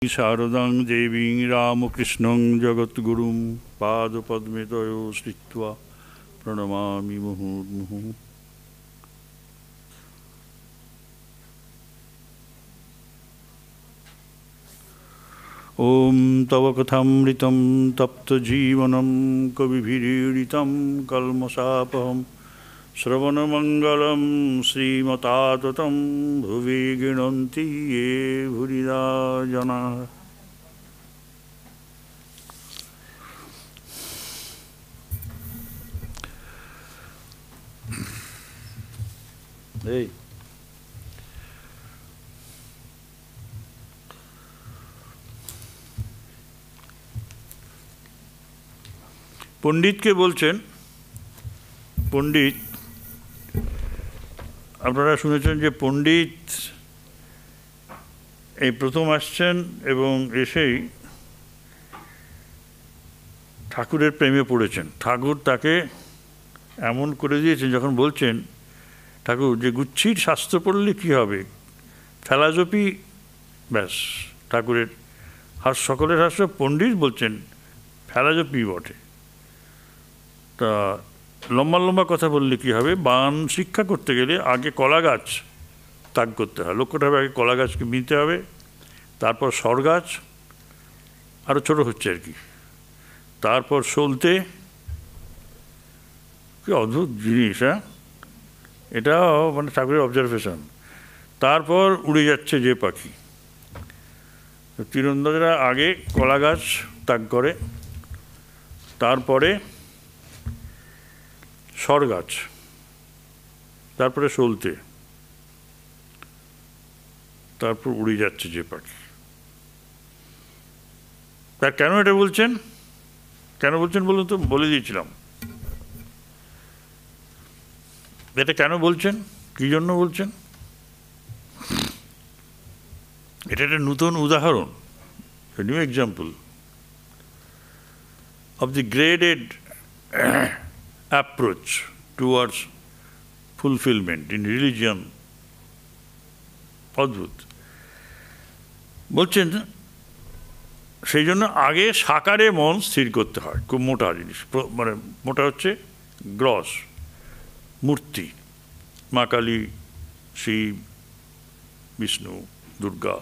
शारदां देवीं रामकृष्णं जगद्गुरुं पादपद्मे तयो श्रित्वा प्रणमामि मुहुर्मुहुः। ॐ तव कथामृतं तप्तजीवनं कविभिरीडितं कल्मषापहं श्रवणमङ्गलं श्रीमताततं भुवि गृह्णन्ति ये भूरिदा जनाः। পণ্ডিতকে বলছেন, পণ্ডিত, আপনারা শুনেছেন যে পণ্ডিত এই প্রথম আসছেন এবং এসেই ঠাকুরের প্রেমে পড়েছেন। ঠাকুর তাকে এমন করে দিয়েছেন, যখন বলছেন ঠাকুর যে গুচ্ছির শাস্ত্র পড়লে কী হবে, ফেলাজপি, ব্যাস ঠাকুরের সকলের হাস্য। পণ্ডিত বলছেন ফেলাজপি বটে, তা লম্বা লম্বা কথা বললে কী হবে, বান শিক্ষা করতে গেলে আগে কলা গাছ ত্যাগ করতে হয়। লক্ষ্যটা হবে আগে কলা গাছকে বিনতে হবে, তারপর সর গাছ, আরও ছোটো হচ্ছে আর কি, তারপর সলতে। কি অদ্ভুত জিনিস, হ্যাঁ, এটাও মানে ঠাকুরের অবজারভেশন। তারপর উড়ে যাচ্ছে যে পাখি। তীরন্দাজরা আগে কলা গাছ ত্যাগ করে, তারপরে সর গাছ, তারপরে সলতে, তারপর উড়ে যাচ্ছে যে পাখি। তার কেন এটা বলছেন, কেন বলছেন বলুন তো? বলে দিয়েছিলাম এটা কেন বলছেন, কী জন্য বলছেন। এটা একটা নতুন উদাহরণ, new example of the graded approach towards fulfillment in religion. অদ্ভুত বলছেন, সেই জন্য আগে সাকারে মন স্থির করতে হয়। খুব মোটা জিনিস, মানে মোটা হচ্ছে গ্রস মূর্তি, মা কালী, শিব, বিষ্ণু, দুর্গা।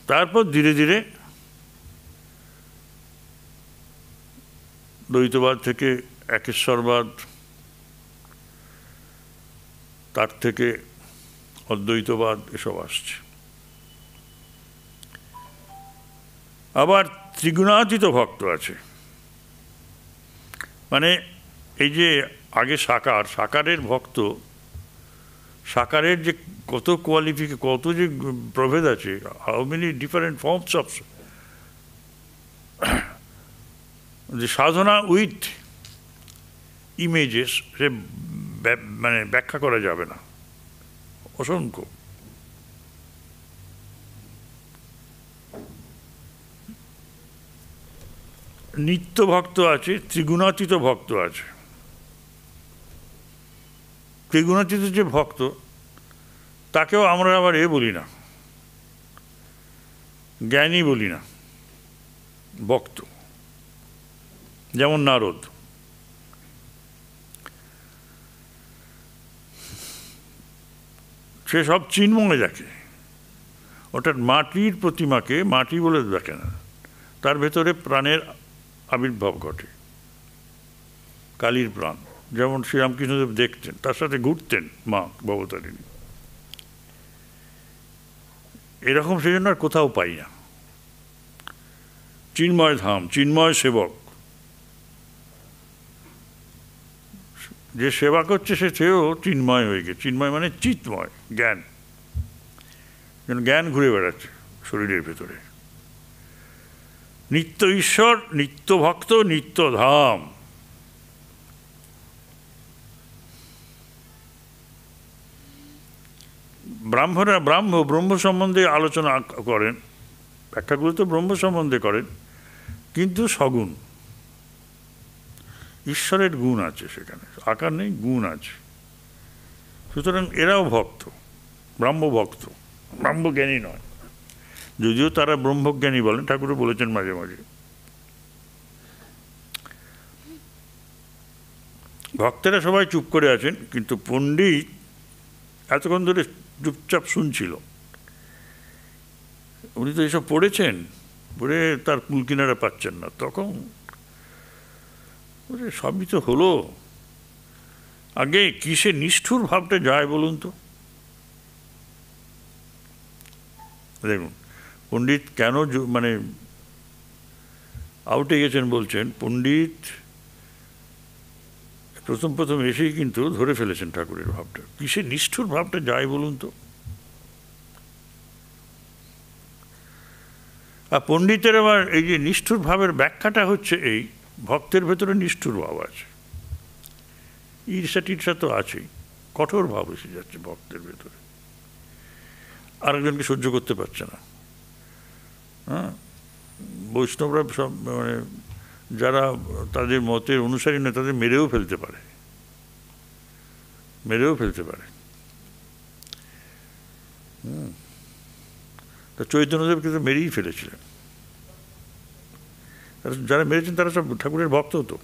তারপর ধীরে ধীরে দ্বৈতবাদ থেকে একেশ্বরবাদ, তার থেকে অদ্বৈতবাদ, এসব আসছে। আবার ত্রিগুণাতীত ভক্ত আছে, মানে এই যে আগে সাকারের ভক্ত, সাকারের যে কত কত যে প্রভেদ আছে, how many different forms of যে সাধনা উইথ ইমেজেস, সে মানে ব্যাখ্যা করা যাবে না, অসংখ্য। নিত্য ভক্ত আছে, ত্রিগুণাতীত ভক্ত আছে। ত্রিগুণাতীত যে ভক্ত, তাকেও আমরা আবার বলি না, জ্ঞানী বলি না, ভক্ত। যেমন নারদ, সে সব চিন্ময় দেখে, অর্থাৎ মাটির প্রতিমাকে মাটি বলে দেখে না, তার ভেতরে প্রাণের আবির্ভাব ঘটে, কালীর প্রাণ। যেমন শ্রীরামকৃষ্ণদেব দেখতেন, তার সাথে ঘুরতেন মা ভবতারিণী। এরকম সেই জন্য আর কোথাও পাই না। চিন্ময় ধাম, চিন্ময় সেবক, যে সেবা করছে সেও চিন্ময় হয়ে গেছে। চিন্ময় মানে চিৎময়, জ্ঞান, যেন জ্ঞান ঘুরে বেড়াচ্ছে শরীরের ভেতরে। নিত্য ঈশ্বর, নিত্য ভক্ত, নিত্য ধাম। ব্রাহ্মণরা ব্রহ্ম সম্বন্ধে আলোচনা করেন, ব্যাখ্যাগুলো তো ব্রহ্ম সম্বন্ধে করেন, কিন্তু সগুণ। ঈশ্বরের গুণ আছে সেখানে, আকার নেই, গুণ আছে। সুতরাং এরাও ভক্ত, ব্রাহ্মভক্ত, ব্রাহ্মজ্ঞানী নয়। যদিও তারা ব্রহ্মজ্ঞানী বলেন, ঠাকুরও বলেছেন মাঝে মাঝে। ভক্তেরা সবাই চুপ করে আছেন, কিন্তু পণ্ডিত এতক্ষণ ধরে চুপচাপ শুনছিল। উনি তো এসব পড়েছেন, পড়ে তার কুল কিনারা পাচ্ছেন না। তখন সবই তো হলো, আগে কিসে নিষ্ঠুর ভাবটা যায় বলুন তো। দেখুন পণ্ডিত কেন মানে আউটে গেছেন বলছেন, পণ্ডিত প্রথম এসেই কিন্তু ধরে ফেলেছেন ঠাকুরের ভাবটা। কিসে নিষ্ঠুর ভাবটা যায় বলুন তো। আর পণ্ডিতের আবার এই যে নিষ্ঠুর ভাবের ব্যাখ্যাটা হচ্ছে এই, ভক্তের ভেতরে নিষ্ঠুর ভাব আছে, ঈর্ষা টির্ষা তো আছেই, কঠোর ভাব এসে যাচ্ছে ভক্তের ভেতরে, আরেকজনকে সহ্য করতে পারছে না। হ্যাঁ, বৈষ্ণবরা সব মানে যারা তাদের মতের অনুসারী নয়, তাদের মেরেও ফেলতে পারে, মেরেও ফেলতে পারে। তা চৈতন্যদেবকে তো মেরেই ফেলেছিলেন। যারা মেরেছেন তারা সব ঠাকুরের ভক্ত হতো।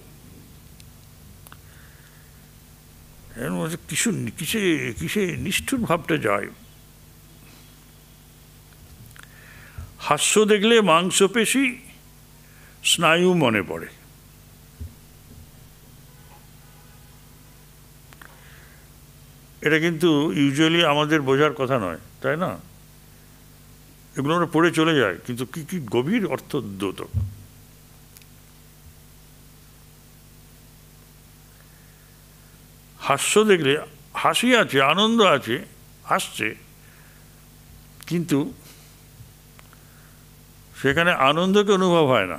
কিসে কিসে নিষ্ঠুর ভাবটা যায়। হাস্য দেখলে মাংসপেশি স্নায়ু মনে পড়ে। এটা কিন্তু ইউজুয়ালি আমাদের বোঝার কথা নয়, তাই না? এগুলো আমরা পড়ে চলে যায়, কিন্তু কি কি গভীর অর্থ দ্যোতক। হাস্য দেখলে হাসি আছে, আনন্দ আছে, হাসছে, কিন্তু সেখানে আনন্দকে অনুভব হয় না।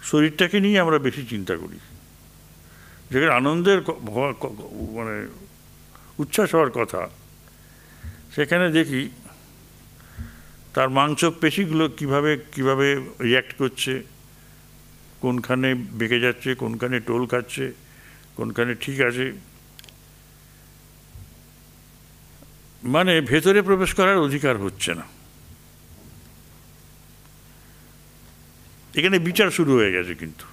শরীরটাকে নিয়ে আমরা বেশি চিন্তা করি। যেখানে আনন্দের মানে উচ্ছ্বাস হওয়ার কথা, সেখানে দেখি তার মাংসপেশিগুলো কিভাবে কিভাবে রিয়্যাক্ট করছে, কোনখানে বেঁকে যাচ্ছে, কোনখানে টোল খাচ্ছে, কোনখানে ঠিক আছে। মানে ভেতরে প্রবেশ করার অধিকার হচ্ছে না। এখানে বিচার শুরু হয়ে গেছে, কিন্তু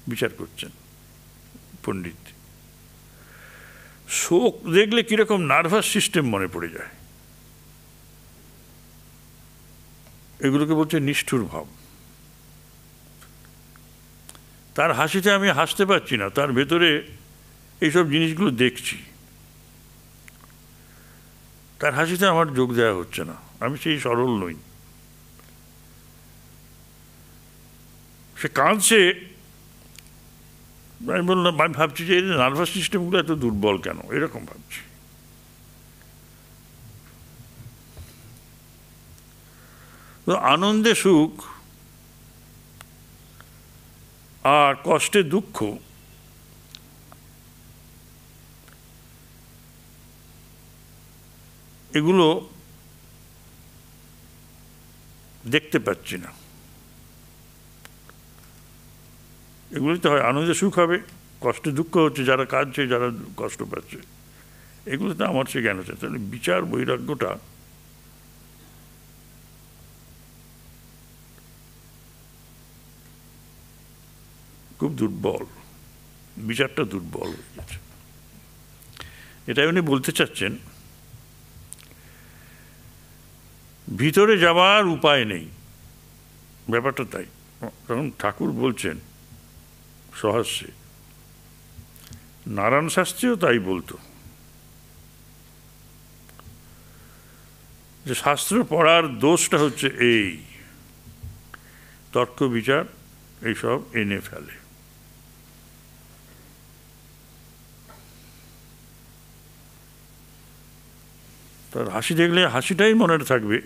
বিচার করছেন পণ্ডিত। শোক দেখলে কিরকম নার্ভাস সিস্টেম মনে পড়ে যায়, এগুলোকে বলছে নিষ্ঠুর ভাব। তার হাসিতে আমি হাসতে পারছি না, তার ভেতরে এইসব জিনিসগুলো দেখছি। তার হাসিতে আমার যোগ দেওয়া হচ্ছে না, আমি সেই সরল নই। সে কাঁদছে, আমি বললাম, আমি ভাবছি যে নার্ভাস সিস্টেমগুলো এত দুর্বল কেন, এরকম ভাবছি। তো আনন্দে সুখ আর কষ্টে দুঃখ, এগুলো দেখতে পাচ্ছি না। এগুলোই তো হয়, আনন্দে সুখ হবে, কষ্টে দুঃখ হচ্ছে, যারা কাঁদছে, যারা কষ্ট পাচ্ছে, এগুলোতে আমার সে জ্ঞান হচ্ছে। তাহলে বিচার বৈরাগ্যটা খুব দুর্বল, বিচারটা দুর্বল হয়ে গেছে। এটাই উনি বলতে চাচ্ছেন, ভিতরে যাওয়ার উপায় নেই, ব্যাপারটা তাই। তখন ঠাকুর বলছেন সহস্যে, নারায়ণ শাস্ত্রীও তাই বলতো, যে শাস্ত্র পড়ার দোষটা হচ্ছে এই তর্ক বিচার এইসব এনে ফেলে। তার হাসি দেখলে হাসিটাই মনে থাকবে,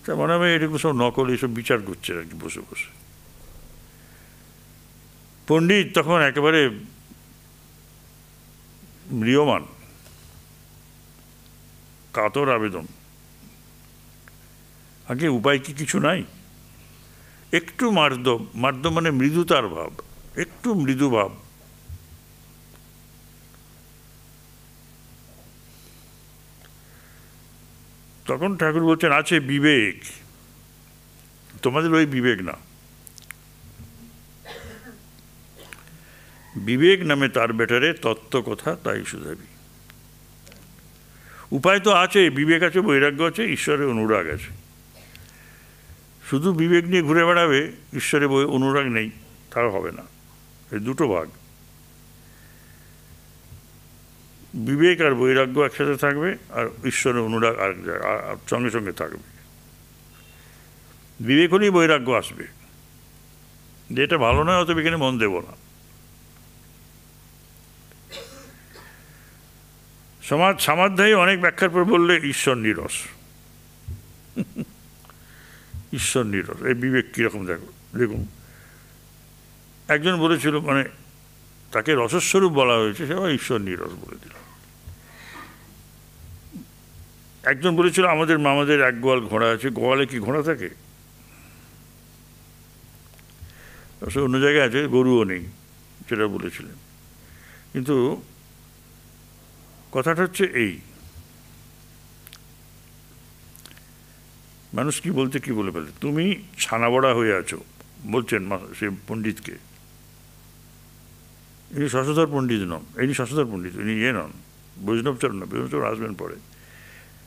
তা মনে হবে এটুকু সব নকল, এইসব বিচার করছে আর কি বসে বসে। পণ্ডিত তখন একেবারে ম্রিয়মান, কাতর আবেদন, আগে উপায় কি কিছু নাই? একটু মার্দব মানে মৃদুতার ভাব, একটু মৃদু ভাব, তখন ঠাকুর বলছেন আছে বিবেক, তোমাদের ওই বিবেক না। বিবেক নামে তার বেটারে তত্ত্ব কথা তাই শুধাবি। উপায় তো আছে, বিবেক আছে, বৈরাগ্য আছে, ঈশ্বরের অনুরাগ আছে। শুধু বিবেক নিয়ে ঘুরে বেড়াবে, ঈশ্বরের অনুরাগ নেই, তাও হবে না। এই দুটো ভাগ, বিবেক আর বৈরাগ্য একসাথে থাকবে, আর ঈশ্বরের অনুরাগ আর সঙ্গে সঙ্গে থাকবে। বিবেক হলেই বৈরাগ্য আসবে, যে এটা ভালো নয়, অত এখানে মন দেব না। সমাধ্যায়ী অনেক ব্যাখ্যার পর বললে ঈশ্বর নিরস। ঈশ্বর নিরস, এই বিবেক কীরকম দেখুন। একজন বলেছিল, মানে তাকে রসস্বরূপ বলা হয়েছে, সে ঈশ্বর নিরস বলে দিল। একজন বলেছিল আমাদের এক গোয়াল ঘোড়া আছে, গোয়ালে কি ঘোড়া থাকে? সে অন্য জায়গায় আছে, গরুও নেই, সেটা বলেছিলেন। কিন্তু কথাটা হচ্ছে এই, মানুষ কি বলে ফেলে, তুমি ছানাবড়া হয়ে আছো, বলছেন সে পণ্ডিতকে। ইনি শশধর পণ্ডিত নন, ইনি শশধর পণ্ডিত, ইনি নন, বৈষ্ণবচরণ না, বৈষ্ণবচরণ আসবেন পরে।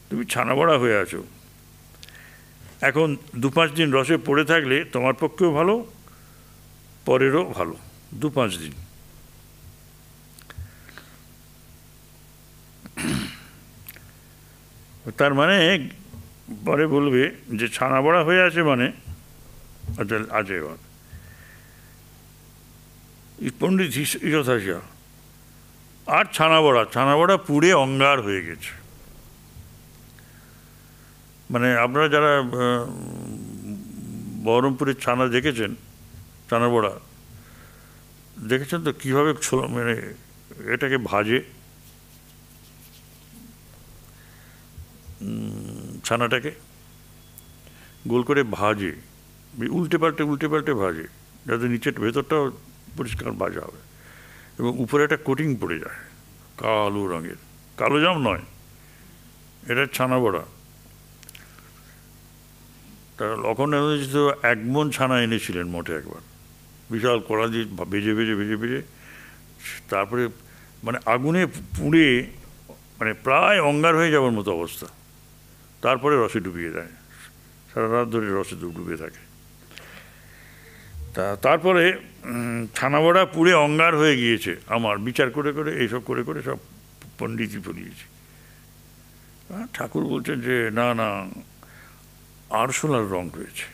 তুমি ছানাবড়া হয়ে আছো, এখন 2-5 দিন রসে পড়ে থাকলে তোমার পক্ষেও ভালো, পরেরও ভালো। 2-5 দিন। তার মানে পরে বলবে যে ছানাবড়া হয়ে আছে, মানে আছে এবার পণ্ডিত যথাসা, আর ছানাবড়া পুড়ে অঙ্গার হয়ে গেছে। মানে আপনারা যারা বহরমপুরের ছানা দেখেছেন, ছানাবড়া দেখেছেন তো কীভাবে মানে এটাকে ভাজে, ছানাটাকে গোল করে ভাজে, উল্টে পাল্টে ভাজে, যাতে নিচের ভেতরটাও পরিষ্কার ভাজা হবে, এবং উপরে একটা কোটিং পড়ে যায় কালো রঙের। কালো জাম নয়, এটা ছানাবড়া। তারা লক্ষণ তো 1 মণ ছানা এনেছিলেন মোটে একবার, বিশাল কড়া দিয়ে ভেজে তারপরে মানে আগুনে পুড়ে মানে প্রায় অঙ্গার হয়ে যাওয়ার মতো অবস্থা, তারপরে রসে ডুবিয়ে দেয়, সারা রাত ধরে রসে ডুবে থাকে। তারপরে ছানাবড়া পুড়ে অঙ্গার হয়ে গিয়েছে, আমার বিচার করে এইসব করে সব পণ্ডিতই ফলিয়েছে। ঠাকুর বলছেন যে না আরশোলার রং হয়েছে,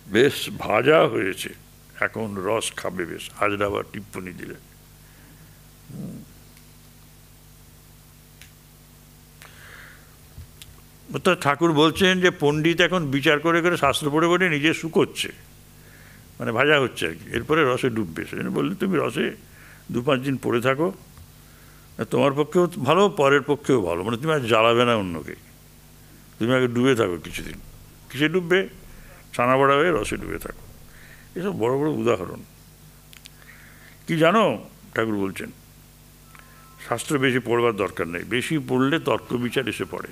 বেশ ভাজা হয়েছে, এখন রস খাবে বেশ। হাজরা আবার টিপ্পনি দিলেন। অর্থাৎ ঠাকুর বলছেন যে পণ্ডিত এখন বিচার করে শাস্ত্র পড়ে নিজে শুকোচ্ছে, মানে ভাজা হচ্ছে আর কি, এরপরে রসে ডুববে। সেজন্য বললে তুমি রসে 2-5 দিন পড়ে থাকো, তোমার পক্ষেও ভালো, পরের পক্ষেও ভালো। মানে তুমি আর জ্বালাবে না অন্যকে, তুমি আগে ডুবে থাকো কিছুদিন। কিসে ডুববে? ছানাবড়া হয়ে রসে ডুবে থাকো। এসব বড় বড় উদাহরণ। কি জানো, ঠাকুর বলছেন শাস্ত্র বেশি পড়বার দরকার নেই, বেশি পড়লে তর্ক বিচার এসে পড়ে।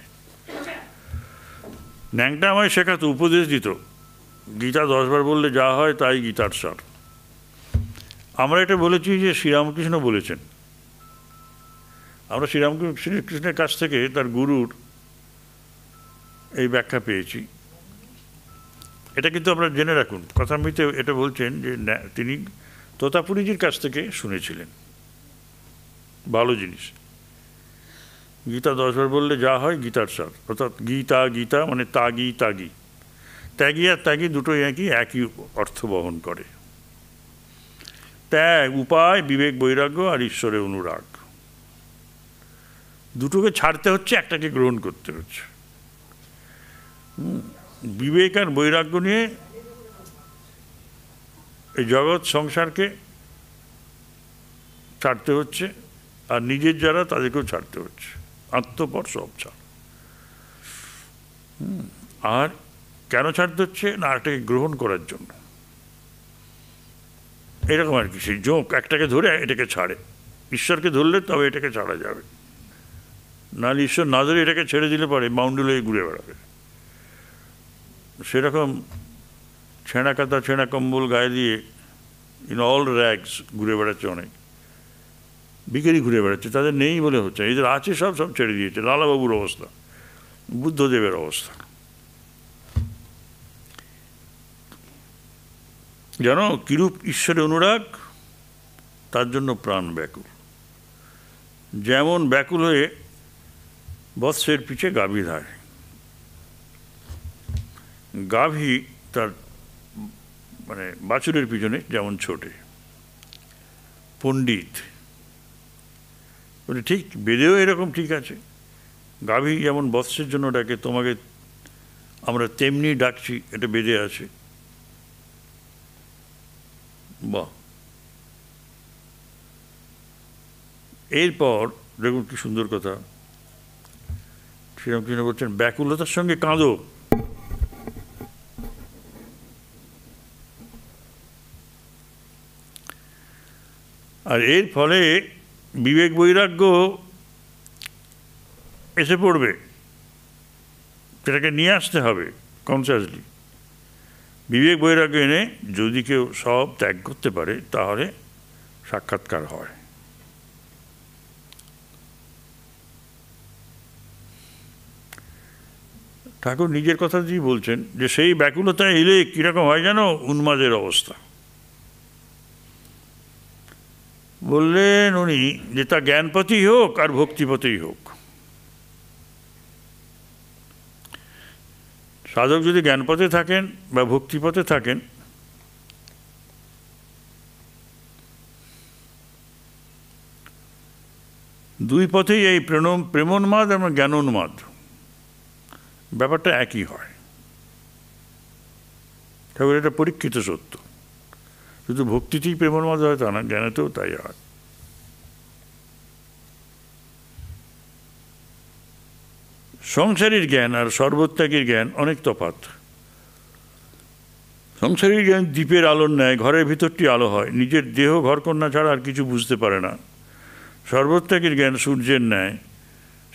ন্যাংটা আমায় শেখাতো, উপদেশ দিত, গীতা 10 বার বললে যা হয় তাই গীতার সার। আমরা এটা বলেছি যে শ্রীরামকৃষ্ণ বলেছেন, আমরা শ্রীকৃষ্ণের কাছ থেকে তার গুরুর এই ব্যাখ্যা পেয়েছি। এটা কিন্তু আপনারা জেনে রাখুন, কথামৃতে এটা বলছেন যে তিনি তোতাপুরীজির কাছ থেকে শুনেছিলেন। ভালো জিনিস, গীতা 10 বার বললে যা হয় গীতার সার। অর্থাৎ গীতা মানে তাগি ত্যাগী আর ত্যাগী দুটোই একই অর্থ বহন করে। ত্যাগ, উপায়, বিবেক, বৈরাগ্য আর ঈশ্বরের অনুরাগ, দুটোকে ছাড়তে হচ্ছে, একটাকে গ্রহণ করতে হচ্ছে। বিবেক আর বৈরাগ্য নিয়ে এই জগৎ সংসারকে ছাড়তে হচ্ছে, আর নিজের যারা তাদেরকেও ছাড়তে হচ্ছে, আত্মপর সব ছাড়। আর কেন ছাড়তে হচ্ছে না, একটাকে গ্রহণ করার জন্য। এরকম আর কি, সেই যোগ একটাকে ধরে এটাকে ছাড়ে, ঈশ্বরকে ধরলে তবে এটাকে ছাড়া যাবে, নাহলে ঈশ্বর না ধরে এটাকে ছেড়ে দিলে পরে বাউন্ডুল হয়ে ঘুরে বেড়াবে। সেরকম ছেঁড়া কাতা ছেঁড়া কম্বল গায়ে দিয়ে ইন অল র্যাগস ঘুরে বেড়াচ্ছে, অনেক ভিখারি ঘুরে বেড়াচ্ছে, তাদের নেই বলে হচ্ছে, এদের আছে সব সব ছেড়ে দিয়েছে। লালাবাবুর অবস্থা, বুদ্ধদেবের অবস্থা। জানো কিরূপ ঈশ্বরের অনুরাগ, তার জন্য প্রাণ ব্যাকুল। যেমন ব্যাকুল হয়ে বৎসের পিছে গাভী ধায়, গাভী তার মানে বাছুরের পিছনে যেমন ছোটে। পণ্ডিত বলে ঠিক বেদেও এরকম ঠিক আছে, গাভী যেমন বৎসের জন্য ডাকে, তোমাকে আমরা তেমনি ডাকছি, এটা বেদে আছে। বাহ। এরপর দেখুন কি সুন্দর কথা, শ্রীরামকৃষ্ণ বলছেন ব্যাকুলতার সঙ্গে কাঁদো। আর এর ফলে বিবেক বৈরাগ্য এসে পড়বে, সেটাকে নিয়ে আসতে হবে কনসিয়াসলি। বিবেক বৈরাগ্য এনে যদি কেউ সব ত্যাগ করতে পারে তাহলে সাক্ষাৎকার হয়। ঠাকুর নিজের কথা দিয়ে বলছেন যে সেই ব্যাকুলতা এলে কীরকম হয় যেন উন্মাদের অবস্থা। বললেন উনি যে তা জ্ঞানপথেই হোক আর ভক্তিপথেই হোক, সাধক যদি জ্ঞানপথে থাকেন বা ভক্তিপথে থাকেন, দুই পথেই এই প্রেমোন্মাদ এবং জ্ঞানোন্মাদ ব্যাপারটা একই হয়। ঠাকুর এটা পরীক্ষিত সত্য। শুধু ভক্তিতেই প্রেমোন্মাদ হয় তা না, জ্ঞানেতেও তাই হয়। সংসারীর জ্ঞান আর সর্বত্যাগীর জ্ঞান অনেক তফাৎ। সংসারীর জ্ঞান দ্বীপের আলোর ন্যায়, ঘরের ভিতরটি আলো হয়, নিজের দেহ ঘরকন্যা ছাড়া আর কিছু বুঝতে পারে না। সর্বত্যাগীর জ্ঞান সূর্যের ন্যায়,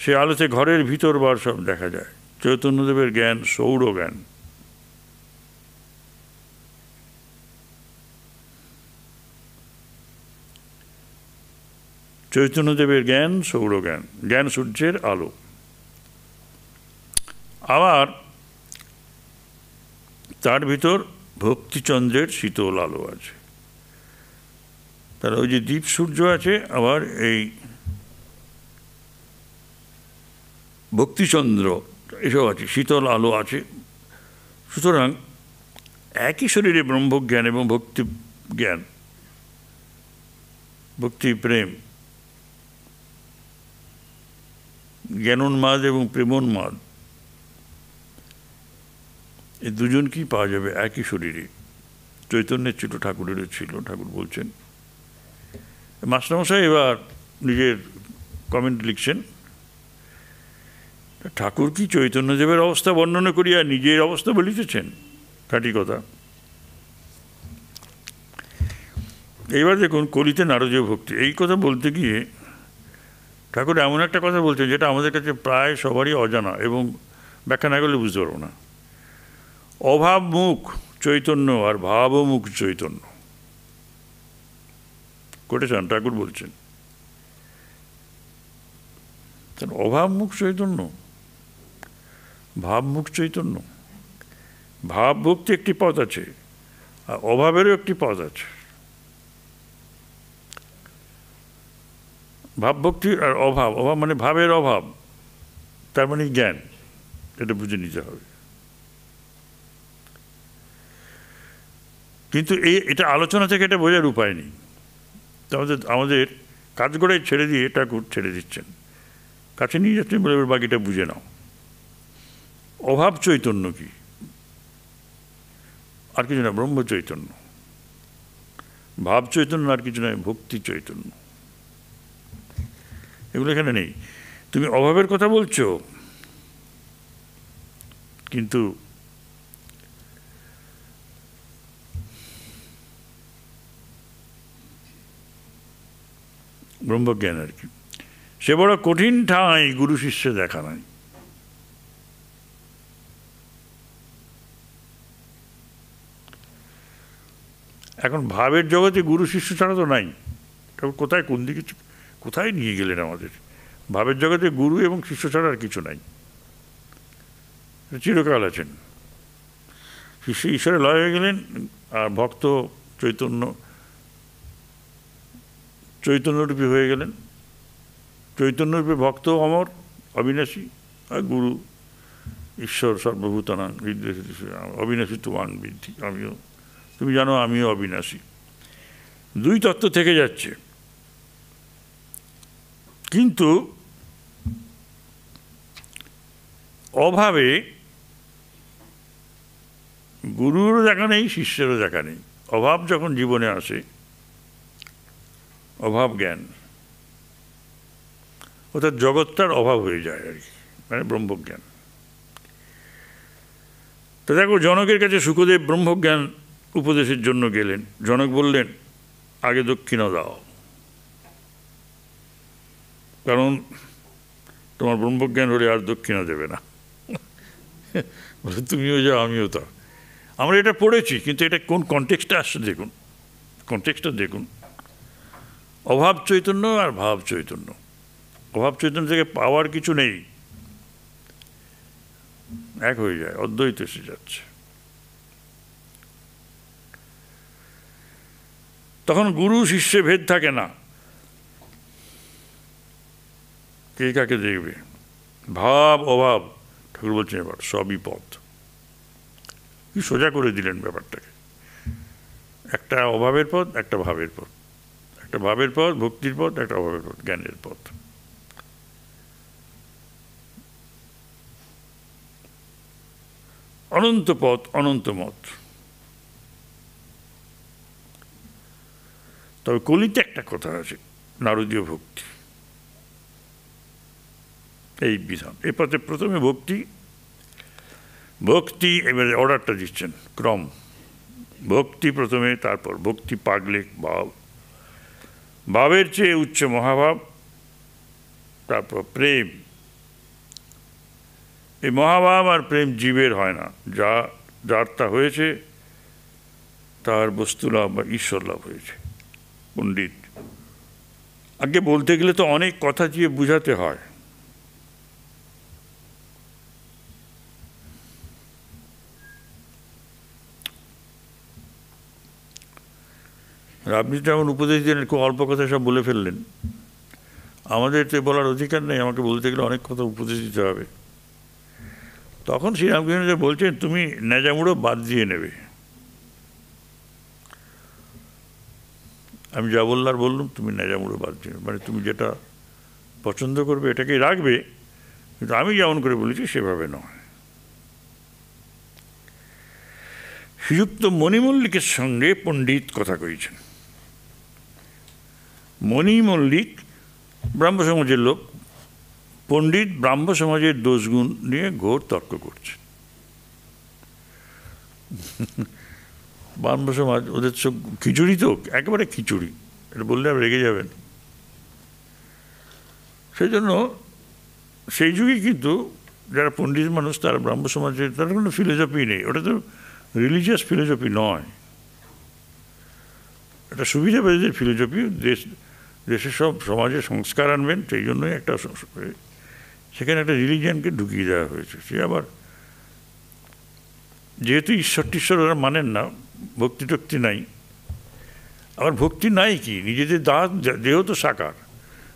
সে আলোতে ঘরের ভিতর বার সব দেখা যায়। চৈতন্যদেবের জ্ঞান সৌর জ্ঞান। চৈতন্যদেবের জ্ঞান সৌর জ্ঞান, জ্ঞান সূর্যের আলো। আবার তার ভিতর ভক্তিচন্দ্রের শীতল আলো আছে। তার ওই যে দীপ সূর্য আছে, আবার এই ভক্তিচন্দ্র এসব আছে, শীতল আলো আছে। সুতরাং একই শরীরে ব্রহ্মজ্ঞান এবং ভক্তি জ্ঞান, ভক্তি প্রেম, জ্ঞানোন্মাদ এবং প্রেমোন্মাদ, এই দুজনকেই পাওয়া যাবে একই শরীরে। চৈতন্যের ছিল, ঠাকুরেরও ছিল। ঠাকুর বলছেন, মাস্টারমশাই এবার নিজের কমেন্ট লিখছেন, ঠাকুর কি চৈতন্যদেবের অবস্থা বর্ণনা করিয়া নিজের অবস্থা বলিতেছেন? খাঁটি কথা। এইবার দেখুন কলিতে নারদীয় ভক্তি, এই কথা বলতে গিয়ে ঠাকুর এমন একটা কথা বলছেন যেটা আমাদের কাছে প্রায় সবারই অজানা এবং ব্যাখ্যা না করলে বুঝতে পারবো না। অভাবমুখ চৈতন্য আর ভাবমুখ চৈতন্য। কোটেশন ঠাকুর বলছেন, অভাবমুখ চৈতন্য, ভাবমুখ চৈতন্য। ভাব ভক্তি একটি পথ আছে, আর অভাবেরও একটি পথ আছে। ভাবভক্তি আর অভাব, অভাব মানে ভাবের অভাব, তার মানে জ্ঞান, এটা বুঝে নিতে হবে। কিন্তু এটা আলোচনা থেকে এটা বোঝার উপায় নেই। আমাদের কাজ করে ছেড়ে দিয়ে ঠাকুর ছেড়ে দিচ্ছেন, কাছে নিয়ে যাচ্ছেন বলে বাকিটা বুঝে নাও। অভাব চৈতন্য কি? আর কিছু না, ব্রহ্ম চৈতন্য। ভাব চৈতন্য আর কিছু নয়, ভক্তি চৈতন্য। এগুলো এখানে নেই। তুমি অভাবের কথা বলছো, কিন্তু ব্রহ্মজ্ঞান আর কি, সে বড় কঠিন ঠাঁই গুরু শিষ্যে দেখা নাই। এখন ভাবের জগতে গুরু শিষ্য ছাড়া তো নাই। কোথায় কোন দিকে কোথায় নিয়ে গেলেন আমাদের? ভাবের জগতে গুরু এবং শিষ্য ছাড়া আর কিছু নাই, চিরকাল আছেন। শিষ্য ঈশ্বরে লয় হয়ে গেলেন, আর ভক্ত চৈতন্যরূপী হয়ে গেলেন। চৈতন্যরূপী ভক্ত অমর, অবিনাশী, আর গুরু ঈশ্বর সর্বভূতানাং অবিনাশী তুমাং বৃদ্ধি, আমিও, তুমি জানো আমিও অবিনাশী। দুই তত্ত্ব থেকে যাচ্ছে, কিন্তু অভাবে গুরুরও দেখা নেই, শিষ্যেরও দেখা নেই। অভাব যখন জীবনে আসে, অভাব জ্ঞান, অর্থাৎ জগৎটার অভাব হয়ে যায় আর কি, মানে ব্রহ্মজ্ঞান। তো দেখো, জনকের কাছে শুকদেব ব্রহ্মজ্ঞান উপদেশের জন্য গেলেন। জনক বললেন, আগে দক্ষিণা দাও, কারণ তোমার ব্রহ্মজ্ঞান হলে আর দক্ষিণা দেবে না। বলে তুমিও যাও, আমিও তা। আমরা এটা পড়েছি, কিন্তু এটা কোন কনটেক্সটে আসছে দেখুন, কনটেক্সটটা দেখুন। অভাব চৈতন্য আর ভাব চৈতন্য। অভাব চৈতন্য থেকে পাওয়ার কিছু নেই, এক হয়ে যায়, অদ্বৈত এসে যাচ্ছে। তখন গুরু শিষ্যে ভেদ থাকে না, কে কাকে দেখবে। ভাব অভাব, ঠাকুর বলছেন এবার সবই পথ। কি সোজা করে দিলেন ব্যাপারটাকে। একটা অভাবের পথ, একটা ভাবের পথ, একটা ভাবের পথ ভক্তির পথ, একটা অভাবের পথ জ্ঞানের পথ। অনন্ত পথ, অনন্ত মত। তবে কলিতে একটা কথা আছে, নারদীয় ভক্তি, এই বিধান। এ পথে প্রথমে ভক্তি, ভক্তি এবারে অর্ডারটা দিচ্ছেন, ক্রম। ভক্তি প্রথমে, তারপর ভক্তি পাগলে ভাব, ভাবের চেয়ে উচ্চ মহাভাব, তারপর প্রেম। এই মহাভাব আর প্রেম জীবের হয় না, যার তা হয়েছে তার বস্তু লাভ বা ঈশ্বর লাভ হয়েছে। পণ্ডিত আগে বলতে গেলে তো অনেক কথা দিয়ে বুঝাতে হয়। আপনি যেমন উপদেশ দিলেন, খুব অল্প কথা সব বলে ফেললেন। আমাদের তো বলার অধিকার নেই, আমাকে বলতে গেলে অনেক কথা উপদেশ দিতে হবে। তখন শ্রীরামকৃষ্ণ বলছেন, তুমি ন্যাজামুড়ো বাদ দিয়ে নেবে। আমি যা বললার বললাম, তুমি ন্যাজামুড়ো বাদ দিয়ে নেবে, মানে তুমি যেটা পছন্দ করবে এটাকেই রাখবে, কিন্তু আমি যেমন করে বলেছি সেভাবে নয়। শ্রীযুক্ত মণি মল্লিকের সঙ্গে পণ্ডিত কথা কইছেন। মণি মল্লিক ব্রাহ্ম সমাজের লোক, পণ্ডিত ব্রাহ্ম সমাজের দোষগুণ নিয়ে ঘোর তর্ক করছে। ব্রাহ্ম সমাজ ওদের সব খিচুড়ি, তো একেবারে খিচুড়ি, এটা বললে আর রেগে যাবেন। সেই জন্য সেই যুগে কিন্তু যারা পণ্ডিত মানুষ, তারা ব্রাহ্ম সমাজের, তার কোনো ফিলোসফি নেই। ওটা তো রিলিজিয়াস ফিলোসফি নয়, এটা সুবিধাবাদীদের ফিলোসফি। দেশের সব সমাজে সংস্কার আনবেন, সেই জন্যই একটা সেখানে একটা রিলিজিয়ানকে ঢুকিয়ে দেওয়া হয়েছে। সে আবার যেহেতু ঈশ্বর টিশ্বর ওরা মানেন না, ভক্তি টক্তি নাই। আবার ভক্তি নাই কি, নিজেদের দেহ তো সাকার,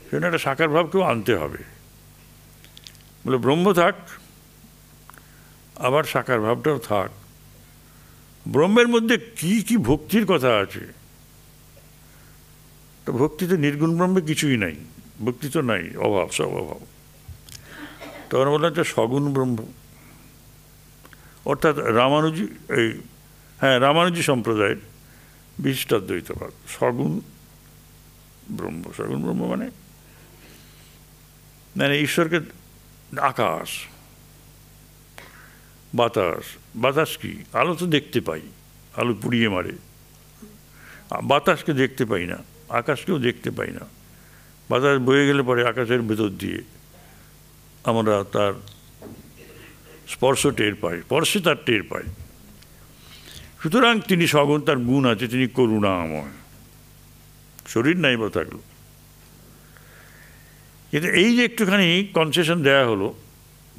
সেখানে একটা সাকার ভাবকেও আনতে হবে। বলে ব্রহ্ম থাক, আবার সাকার ভাবটাও থাক। ব্রহ্মের মধ্যে কি কি ভক্তির কথা আছে? তো ভক্তি তো নির্গুণ ব্রহ্মে কিছুই নাই, ভক্তি তো নাই, অভাব, সব অভাব। তখন বললাম যে সগুণ ব্রহ্ম, অর্থাৎ রামানুজি, রামানুজি সম্প্রদায়ের বিশিষ্টাদ্বৈতবাদ। সগুণ ব্রহ্ম, সগুণ ব্রহ্ম মানে ঈশ্বরকে আকাশ, বাতাস। বাতাস কি? আলো তো দেখতে পাই, আলো পুড়িয়ে মারে। বাতাসকে দেখতে পাই না, আকাশকেও দেখতে পাই না, বাতাস বয়ে গেলে পরে আকাশের ভেতর দিয়ে আমরা তার স্পর্শ টের পাই, স্পর্শে তার টের পাই। সুতরাং তিনি সগুণ, তার গুণ আছে, তিনি করুণাময়। শরীর নাই বা থাকলো, কিন্তু এই যে একটুখানি কনসেশন দেয়া হলো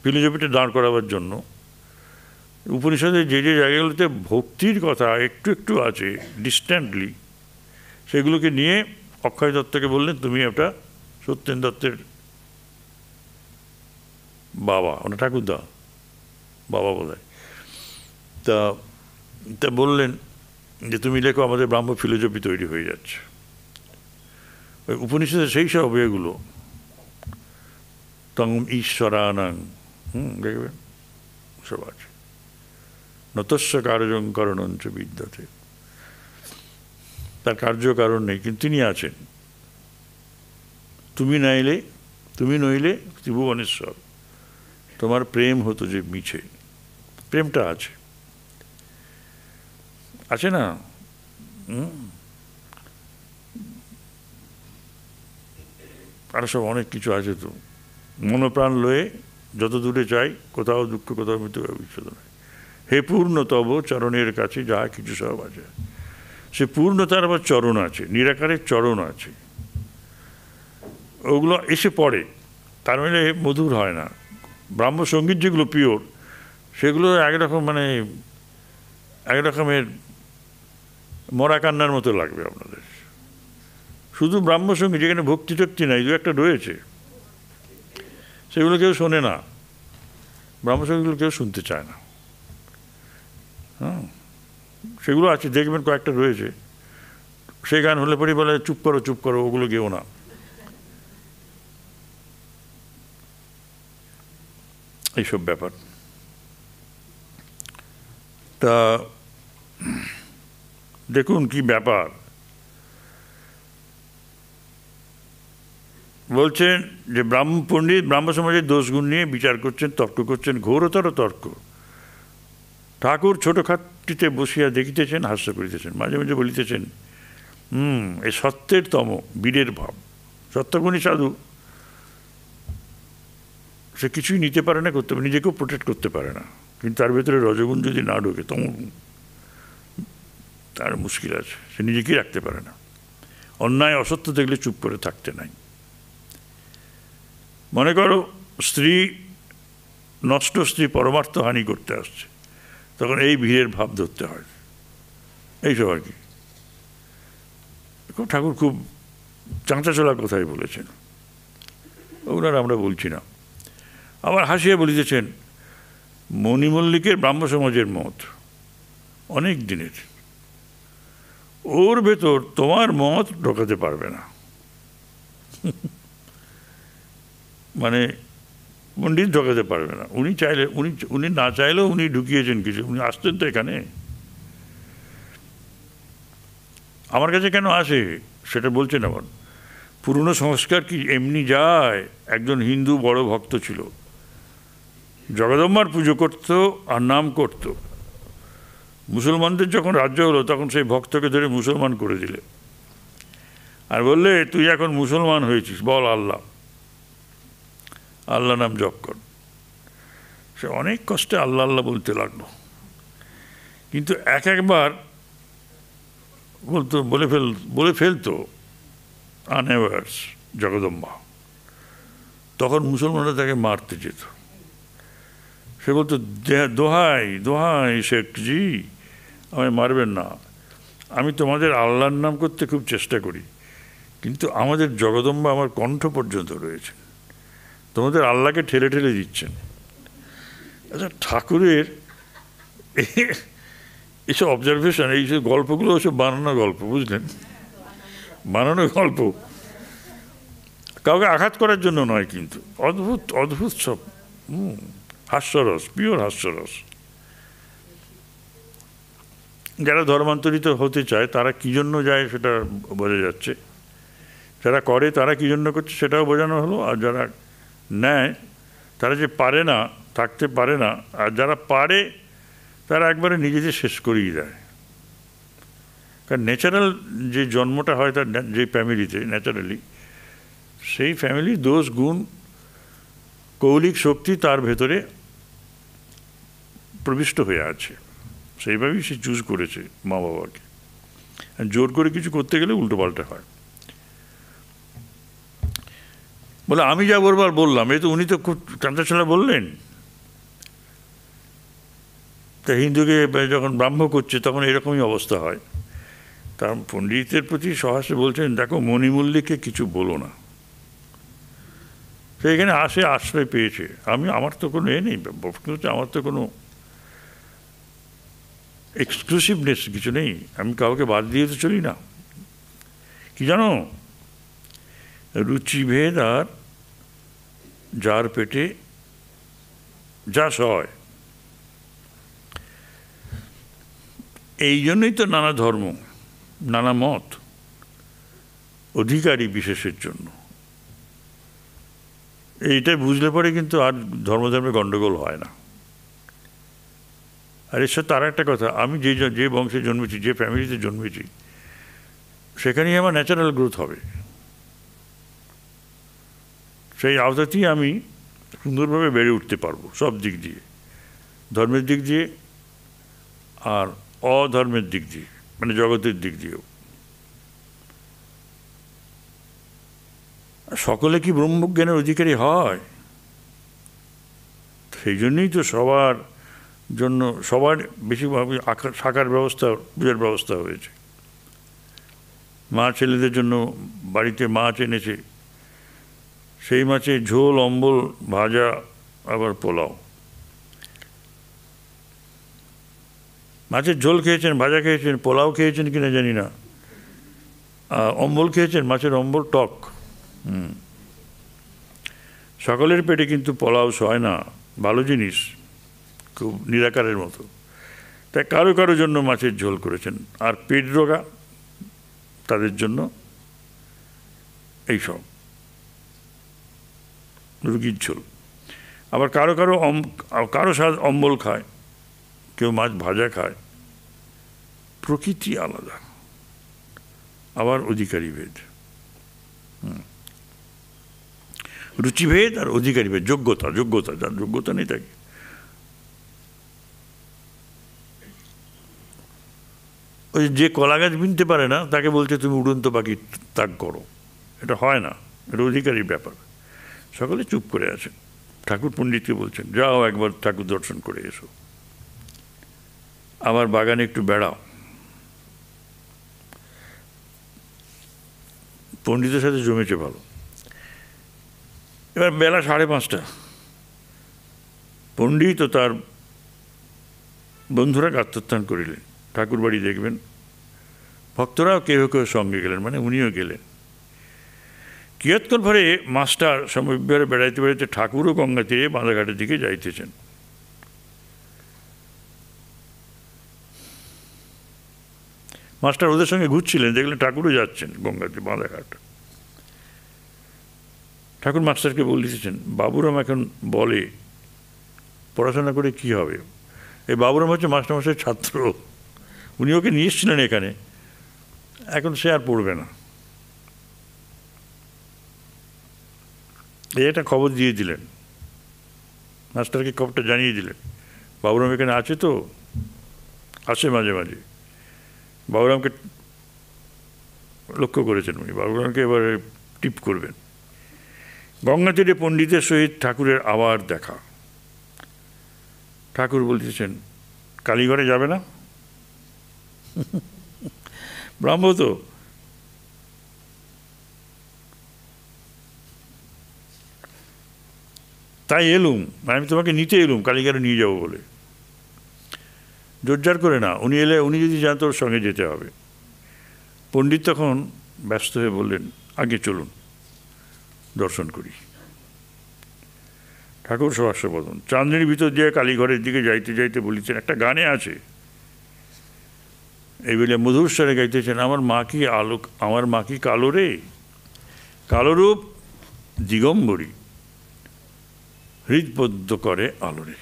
ফিলোসফিটা দাঁড় করাবার জন্য, উপনিষদে যে যে জায়গাগুলোতে ভক্তির কথা একটু একটু আছে ডিস্ট্যান্টলি, সেগুলোকে নিয়ে অক্ষয় দত্তকে বললেন, তুমি একটা সত্যেন দত্তের বাবা, ওনা ঠাকুরদা বাবা বোধহয়, তা বললেন যে তুমি লেখো, আমাদের ব্রাহ্ম ফিলোসফি তৈরি হয়ে যাচ্ছে। ওই উপনিষদের সেই সব এগুলো তং ঈশ্বরানাং, দেখবেন সব আছে, নতস্য কার্যং করণঞ্চ বিদ্যতে, তার কার্যকারণ নেই, কিন্তু তিনি আছেন। তুমি নইলে ত্রিভুবনেশ্বর, তোমার প্রেম হতো যে মিছে, প্রেমটা আছে, আছে না? আরো সব অনেক কিছু আছে তো। মনোপ্রাণ লয়ে যত দূরে চাই, কোথাও দুঃখ কোথাও মৃত্যু বিচ্ছেদ নয়। হে পূর্ণ তব চরণের কাছে যা কিছু সব আছে, সে পূর্ণতার আবার চরণ আছে, নিরাকারের চরণ আছে, ওগুলো এসে পড়ে, তার মানে মধুর হয় না। ব্রাহ্মসঙ্গীত যেগুলো পিওর, সেগুলো একরকম মানে এক রকমের মরা কান্নার মতো লাগবে আপনাদের। শুধু ব্রাহ্মসঙ্গীত যেখানে ভক্তি টক্তি নাই, দু একটা রয়েছে, সেগুলো কেউ শোনে না, ব্রাহ্মসঙ্গীতগুলো কেউ শুনতে চায় না। সেগুলো আছে, দেখবেন কয়েকটা রয়েছে, সেই গান হলে পরে বলে চুপ করো, ওগুলো গেও না। এইসব ব্যাপার। তা দেখুন কি ব্যাপার, বলছেন যে পণ্ডিত ব্রাহ্ম সমাজের দোষগুণ নিয়ে বিচার করছেন, তর্ক করছেন, ঘোরতর তর্ক। ঠাকুর ছোটখাটিতে বসিয়া দেখিতেছেন, হাস্য করিতেছেন, মাঝে মাঝে বলিতেছেন, এ সত্যের তম বীরের ভাব। সত্যগুণী সাধু, সে কিছুই নিতে পারে না, করতে পারে, নিজেকেও প্রোটেক্ট করতে পারে না, কিন্তু তার ভেতরে রজগুণ যদি না ঢোকে তখন তার মুশকিল আছে, সে নিজেকেই রাখতে পারে না। অন্যায় অসত্য দেখলে চুপ করে থাকতে নাই। মনে করো নষ্ট স্ত্রী পরমার্থ হানি করতে আসছে, তখন এই ভিড়ের ভাব ধরতে হয়, এইসব আর কি। ঠাকুর খুব চাঁচাচলা কথাই বলেছেন, ওগুলো আমরা বলছি না। আবার হাসিয়া বলিতেছেন, মণিমল্লিকের ব্রাহ্ম সমাজের মত অনেক দিনের, ওর ভেতর তোমার মত ঢোকাতে পারবে না। মানে পণ্ডিত ঢোকাতে পারবে না, উনি চাইলে, উনি না চাইলেও উনি ঢুকিয়েছেন কিছু, উনি আসতেন তো এখানে। আমার কাছে কেন আসে সেটা বলছেন। আবার পুরনো সংস্কার কি এমনি যায়? একজন হিন্দু বড় ভক্ত ছিল, জগদম্বার পুজো করত আর নাম করত। মুসলমানদের যখন রাজ্য হলো, তখন সেই ভক্তকে ধরে মুসলমান করে দিলে, আর বললে তুই এখন মুসলমান হয়েছিস, বল আল্লাহ আল্লাহ নাম জপ কর। সে অনেক কষ্টে আল্লাহ আল্লাহ বলতে লাগলো, কিন্তু একবার বলে ফেলতো আনঅ্যাওয়ার্স জগদম্বা, তখন মুসলমানরা তাকে মারতে যেত। সে বলতো, দোহাই শেখজি, আমায় মারবেন না, আমি তোমাদের আল্লাহর নাম করতে খুব চেষ্টা করি, কিন্তু আমাদের জগদম্বা আমার কণ্ঠ পর্যন্ত রয়েছে, তোমাদের আল্লাহকে ঠেলে ঠেলে দিচ্ছেন। আচ্ছা, ঠাকুরের এইসব অবজারভেশন, এইসব গল্পগুলো সব বানানো গল্প, বুঝলেন, বানানো গল্প, কাউকে আঘাত করার জন্য নয়, কিন্তু অদ্ভুত অদ্ভুত সব হাস্যরস, পিওর হাস্যরস। যারা ধর্মান্তরিত হতে চায় তারা কী জন্য যায় সেটা বোঝা যাচ্ছে, যারা করে তারা কী জন্য করছে সেটাও বোঝানো হলো, আর যারা নেয় তারা যে পারে না, থাকতে পারে না, আর যারা পারে তারা একবারে নিজেদের শেষ করেই দেয়। কারণ ন্যাচারাল যে জন্মটা হয় তার যে ফ্যামিলিতে, ন্যাচারালি সেই ফ্যামিলির দোষ গুণ কৌলিক শক্তি তার ভেতরে প্রবিষ্ট হয়ে আছে, সেইভাবেই সে চুজ করেছে মা বাবাকে। জোর করে কিছু করতে গেলে উল্টোপাল্টা হয়। বলে আমি যা বলবার বললাম, এই তো উনি তো খুব টানটাছাড়া বললেন। তা হিন্দুকে যখন ব্রাহ্ম করছে তখন এরকমই অবস্থা হয়। তার পণ্ডিতের প্রতি সহাস্যে বলছেন, দেখো মণিমল্লিককে কিছু বলো না, সে এখানে আসে আশ্রয় পেয়েছে। আমার তো কোনো নেই, আমার তো কোনো এক্সক্লুসিভনেস কিছু নেই, আমি কাউকে বাদ দিয়ে তো চলি না। কি জানো, রুচিভেদ আর যার পেটে যা সয়, এই জন্যই তো নানা ধর্ম, নানা মত, অধিকারী বিশেষের জন্য। এইটা বুঝলে পরে কিন্তু আর ধর্মধর্মে গণ্ডগোল হয় না। আর এর সাথে আর একটা কথা, আমি যে বংশে জন্মেছি, যে ফ্যামিলিতে জন্মেছি, সেখানেই আমার ন্যাচারাল গ্রোথ হবে। সেই আওতাতেই আমি সুন্দরভাবে বেড়ে উঠতে পারবো সব দিক দিয়ে, ধর্মের দিক দিয়ে আর অধর্মের দিক দিয়ে, মানে জগতের দিক দিয়েও। সকলে কি ব্রহ্মজ্ঞানের অধিকারী হয়? সেই জন্যই তো সবার জন্য, সবার বেশিরভাবে থাকার ব্যবস্থা, পূজার ব্যবস্থা হয়েছে। মা ছেলেদের জন্য বাড়িতে মাছ এনেছে, সেই মাছের ঝোল, অম্বল, ভাজা, আবার পোলাও। মাছের ঝোল খেয়েছেন, ভাজা খেয়েছেন, পোলাও খেয়েছেন কিনা জানি না, অম্বল খেয়েছেন, মাছের অম্বল টক। সকলের পেটে কিন্তু পোলাও সয় না, ভালো জিনিস, খুব নিরাকারের মতো। তাই কারো কারো জন্য মাছের ঝোল করেছেন। আর পেট রোগা তাদের জন্য এইসব রুগীর ঝোল। আবার কারো কারো স্বাদ অম্বল খায়, কেউ মাছ ভাজা খায়। প্রকৃতি আলাদা, আবার অধিকারী ভেদ। রুচিভেদ আর অধিকারী ভেদ। যোগ্যতা, যার যোগ্যতা নেই তাকে। ওই যে কলা গাছ বিনতে পারে না, তাকে বলছে তুমি উড়ন্ত পাখি তাক করো। এটা হয় না, এটা অধিকারীর ব্যাপার। সকলে চুপ করে আছেন। ঠাকুর পণ্ডিতকে বলছেন, যাও একবার ঠাকুর দর্শন করে এসো, আমার বাগানে একটু বেড়াও। পণ্ডিতের সাথে জমেছে ভালো। এবার বেলা 5:30, পণ্ডিত ও তার বন্ধুরা গাত্রোত্থান করিলেন। ঠাকুর বাড়ি দেখবেন। ভক্তরাও কেউ কেউ সঙ্গে গেলেন, মানে উনিও গেলেন। কিয়ৎক্ষণ পরে মাস্টার সমবিহারে বেড়াইতে বেড়াইতে ঠাকুরও গঙ্গা তীরে বাঁধাঘাটের দিকে যাইতেছেন। মাস্টার ওদের সঙ্গে ঘুরছিলেন, দেখলেন ঠাকুরও যাচ্ছেন গঙ্গাতে, বাঁধাঘাট। ঠাকুর মাস্টারকে বলতেছেন, বাবুরাম এখন বলে পড়াশোনা করে কি হবে। এই বাবুরাম হচ্ছে মাস্টারমশাইয়ের ছাত্র, উনি ওকে নিয়ে এসেছিলেন এখানে, এখন সে আর পড়বে না। এই একটা খবর দিয়ে দিলেন, মাস্টারকে খবরটা জানিয়ে দিলেন। বাবুরাম এখানে আছে তো, আসে মাঝে মাঝে। বাবুরামকে লক্ষ্য করেছেন উনি, বাবুরামকে এবারে টিপ করবেন। গঙ্গা তীরে পণ্ডিতের সহিত ঠাকুরের আবার দেখা। ঠাকুর বলতেছেন, কালীঘরে যাবে না? ব্রাহ্ম তো। তাই এলুম, আমি তোমাকে নিতে এলুম, কালীঘরে নিয়ে যাবো বলে। জোরজার করে না, উনি এলে, উনি যদি যান তোর সঙ্গে যেতে হবে। পণ্ডিত তখন ব্যস্ত হয়ে বললেন, আগে চলুন দর্শন করি। ঠাকুর সহাস্যবদন চাঁদনির ভিতর দিয়ে কালীঘরের দিকে যাইতে যাইতে বলিতেন, একটা গানে আছে এই বলে মধুর স্বরে গাইতেছেন, আমার মা কি কালো রে, কালোরূপ দিগম্বরী, হৃদপদ্ম করে আলোরে।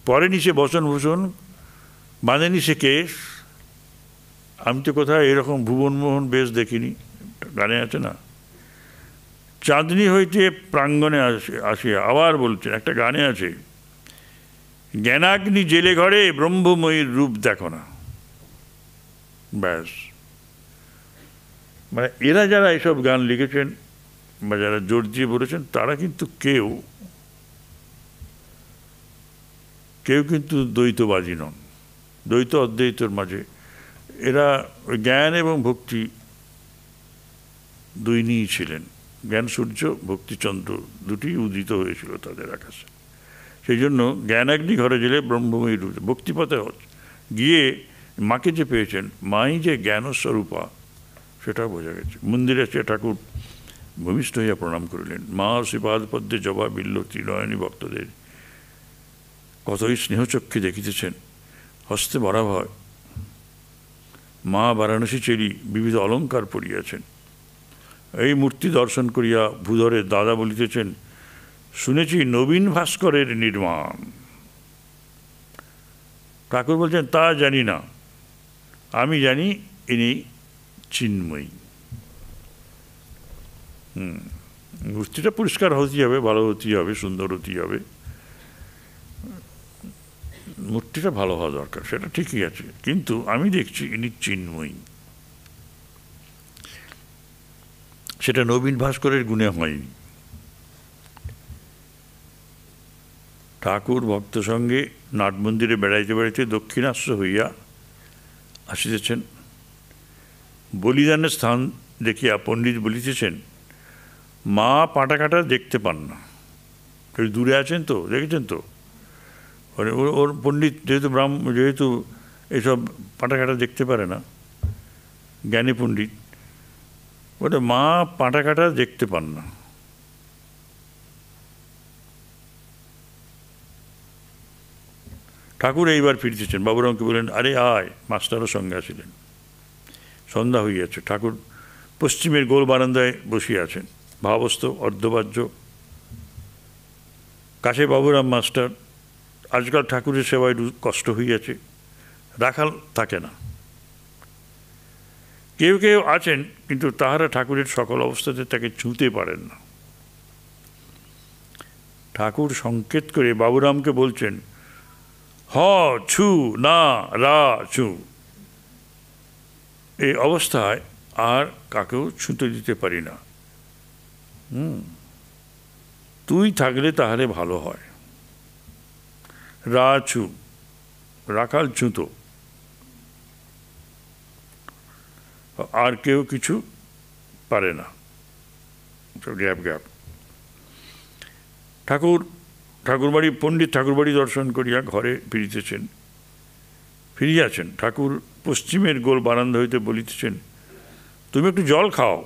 পরে নিচে বসন ভূষণ, বাঁধে নিচে কেশ, আমি তো কোথায় এরকম ভুবনমোহন বেশ দেখিনি, গানে আছে না, চাঁদনি হইতে প্রাঙ্গণে আসিয়া আবার বলছেন, একটা গানে আছে, জ্ঞানাগ্নি জেলে ঘরে ব্রহ্মময়ীর রূপ দেখো না। ব্যাস, মানে এরা যারা এসব গান লিখেছেন বা যারা জোর দিয়ে বলেছেন, তারা কিন্তু কেউ কিন্তু দ্বৈতবাদী নন, দ্বৈত অদ্বৈতর মাঝে এরা জ্ঞান এবং ভক্তি দুই নিয়েই ছিলেন। জ্ঞান সূর্য, ভক্তিচন্দ্র দুটি উদিত হয়েছিল তাদের আকাশে। সেই জন্য জ্ঞানাগ্নি ঘরে গেলে ব্রহ্মময়ী রূপ, ভক্তিপথে গিয়ে মাকে যে পেয়েছেন, মাই যে জ্ঞানস্বরূপা সেটা বোঝা গেছে। মন্দিরে সে ঠাকুর ভূমিষ্ঠ হইয়া প্রণাম করিলেন। মা শ্রীপাদ পদ্মে জবা বিল্ল ত্রিনয়নী ভক্তদের কতই স্নেহচক্ষে দেখিতেছেন, হস্তে বরাভয়। মা বারাণসী চেরি বিবিধ অলঙ্কার পরিয়াছেন। এই মূর্তি দর্শন করিয়া ভূধরের দাদা বলিতেছেন, শুনেছি নবীন ভাস্করের নির্মাণ। ঠাকুর বলছেন, তা জানি না, আমি জানি ইনি চিন্ময়ী। মূর্তিটা পরিষ্কার হতেই হবে, ভালো হতেই হবে, সুন্দর হতেই হবে, মূর্তিটা ভালো হওয়া দরকার, সেটা ঠিকই আছে, কিন্তু আমি দেখছি ইনি চিন্ময়ী। সেটা নবীন ভাস্করের গুণে হয়নি। ঠাকুর ভক্ত সঙ্গে নাট মন্দিরে বেড়াইতে বেড়াইতে দক্ষিণাস্য হইয়া আসিতেছেন। বলিদানের স্থান দেখিয়া পণ্ডিত বলিতেছেন, মা পাটা কাটা দেখতে পান না, দূরে আছেন তো, দেখেছেন তো, ওর পণ্ডিত যেহেতু এসব পাটা কাটা দেখতে পারে না, জ্ঞানী পণ্ডিত, ওটা মা পাটা কাটা দেখতে পান না। ঠাকুর এইবার ফিরতেছেন। বাবুরামকে বললেন, আরে আয়। মাস্টারও সঙ্গে আসিলেন। সন্ধ্যা হইয়াছে। ঠাকুর পশ্চিমের গোল বারান্দায় বসিয়া আছেন, ভাবস্থ, অর্ধবাহ্য। কাছে বাবুরাম মাস্টার। আজকাল ঠাকুরের সেবায় কষ্ট হইয়াছে, রাখাল থাকে না। কেউ কেউ আছেন, কিন্তু তাহারা ঠাকুরের সকল অবস্থাতে তাকে ছুঁতে পারেন না। ঠাকুর সংকেত করে বাবুরামকে বলছেন, হ ছু না রা ছু। এই অবস্থায় আর কাকেও ছুঁতে দিতে পারি না। তুই থাকলে তাহলে ভালো হয়। রা ছু, রাখাল ছুঁতো, আর কেউ কিছু পারে না। Gap gap. ঠাকুরবাড়ি পণ্ডিত ঠাকুরবাড়ি দর্শন করিয়া ঘরে ফিরিয়াছেন। ঠাকুর পশ্চিমের গোল বারান্দা হইতে বলিতেছেন, তুমি একটু জল খাও।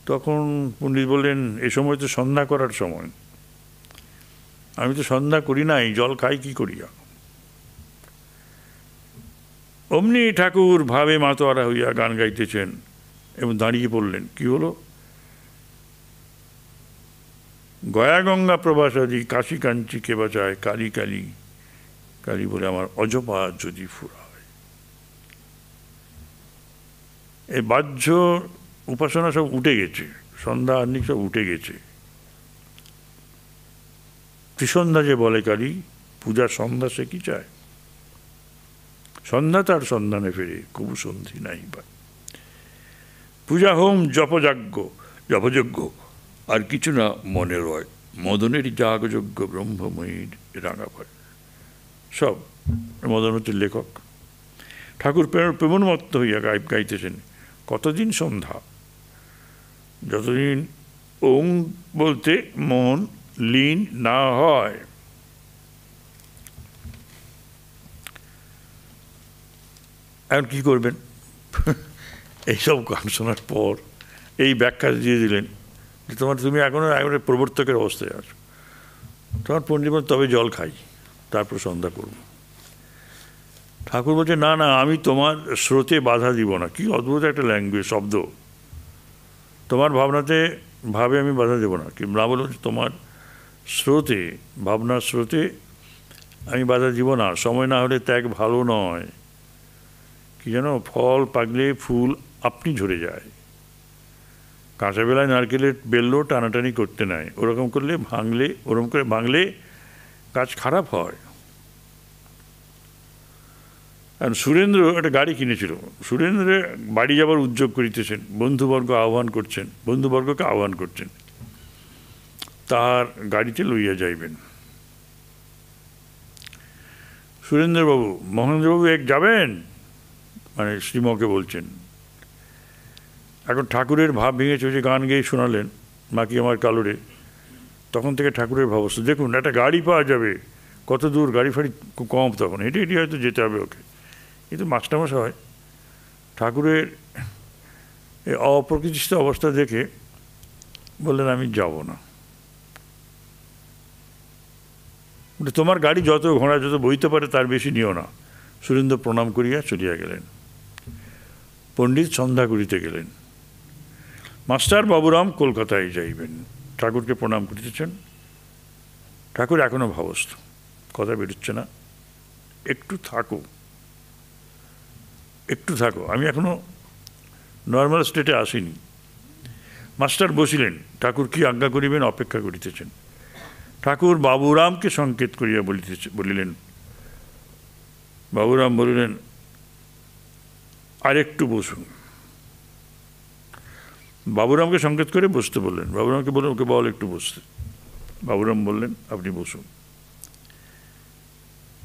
তখন পণ্ডিত বললেন, এ সময় তো সন্ধ্যা করার সময়, আমি তো সন্ধ্যা করি নাই, জল খাই কি করিয়া। অমনি ঠাকুর ভাবে মাতোয়ারা হইয়া গান গাইতেছেন এবং দাঁড়িয়ে পড়লেন। কি হলো? গয়া গঙ্গা প্রবাসাদি কাশী কাঞ্চি কে বাঁচায়, কালী কালী কালী বলে আমার অজপা যদি ফুরায়। এই বাহ্য উপাসনা সব উঠে গেছে, সন্ধ্যা আহ্নিক সব উঠে গেছে। ত্রিসন্ধ্যা যে বলে কালী, পূজার সন্ধ্যা সে কি চায়? সন্ধ্যা তার সন্ধানে ফেরে, কবু সন্ধি নাই পায়। পূজা হোম জপযজ্ঞ আর কিছু না মনে রয়, মদনের যাগযজ্ঞ ব্রহ্মময়ীর রাঙা পায়। সব মদন হচ্ছে লেখক। ঠাকুর প্রেমোন্মত্ত হইয়া গাইতেছেন, কতদিন সন্ধ্যা, যতদিন ওং বলতে মন লীন না হয়। এখন কী করবেন? এইসব গান শোনার পর এই ব্যাখ্যা দিয়ে দিলেন যে তুমি এখনও একবারে প্রবর্তকের অবস্থায় আছো। তোমার পণ্ডিত তবে জল খাই, তারপর সন্ধ্যা করব। ঠাকুর বলছে, না না, আমি তোমার স্রোতে বাধা দিব না। কি অদ্ভুত একটা ল্যাঙ্গুয়েজ, শব্দ। তোমার ভাবনাতে ভাবে আমি বাধা দেব না, কি না বলুন, তোমার স্রোতে, ভাবনার স্রোতে আমি বাধা দিব না। সময় না হলে ত্যাগ ভালো নয়, কি যেন ফল পাকলে ফুল আপনি ঝরে যায়, কাঁচা বেলায় নারকেলের বেলও টানাটানি করতে নাই, ওরকম করে ভাঙলে কাজ খারাপ হয়। আর সুরেন্দ্র একটা গাড়ি কিনেছিল, সুরেন্দ্র বাড়ি যাবার উদ্যোগ করিতেছেন, বন্ধুবর্গকে আহ্বান করছেন তার গাড়িতে লইয়া যাইবেন। সুরেন্দ্রবাবু, মহেন্দ্রবাবু যাবেন, মানে শ্রীমকে বলছেন। এখন ঠাকুরের ভাব ভেঙেছে, যে গান গেয়ে শোনালেন মাকি আমার কালোরে, তখন থেকে ঠাকুরের ভাবস্থ, দেখুন একটা গাড়ি পাওয়া যাবে, কত দূর, গাড়ি ফাড়ি কম, তখন হেঁটে হেঁটে হয়তো যেতে হবে ওকে। কিন্তু মাস্টারমশাই ঠাকুরের এই অপ্রকৃতিস্থ অবস্থা দেখে বললেন, আমি যাব না। তোমার গাড়ি যত ঘোড়া যত বইতে পারে তার বেশি নিও না। সুরেন্দ্র প্রণাম করিয়া চলিয়া গেলেন। পণ্ডিত সন্ধ্যা করিতে গেলেন। মাস্টার বাবুরাম কলকাতায় যাইবেন, ঠাকুরকে প্রণাম করিতেছেন। ঠাকুর এখনো ভাবস্থ, কথা বেরোচ্ছে না, একটু থাকো, আমি এখনো নর্মাল স্টেটে আসিনি। মাস্টার বসিলেন, ঠাকুর কি আজ্ঞা করিবেন অপেক্ষা করিতেছেন। ঠাকুর বাবুরামকে সংকেত করিয়া বলিলেন, বাবুরাম বলিলেন, আর একটু বসুন। বাবুরামকে সংকেত করে বসতে বললেন। বাবুরামকে বললেন, ওকে বল একটু বসতে। বাবুরাম বললেন, আপনি বসুন।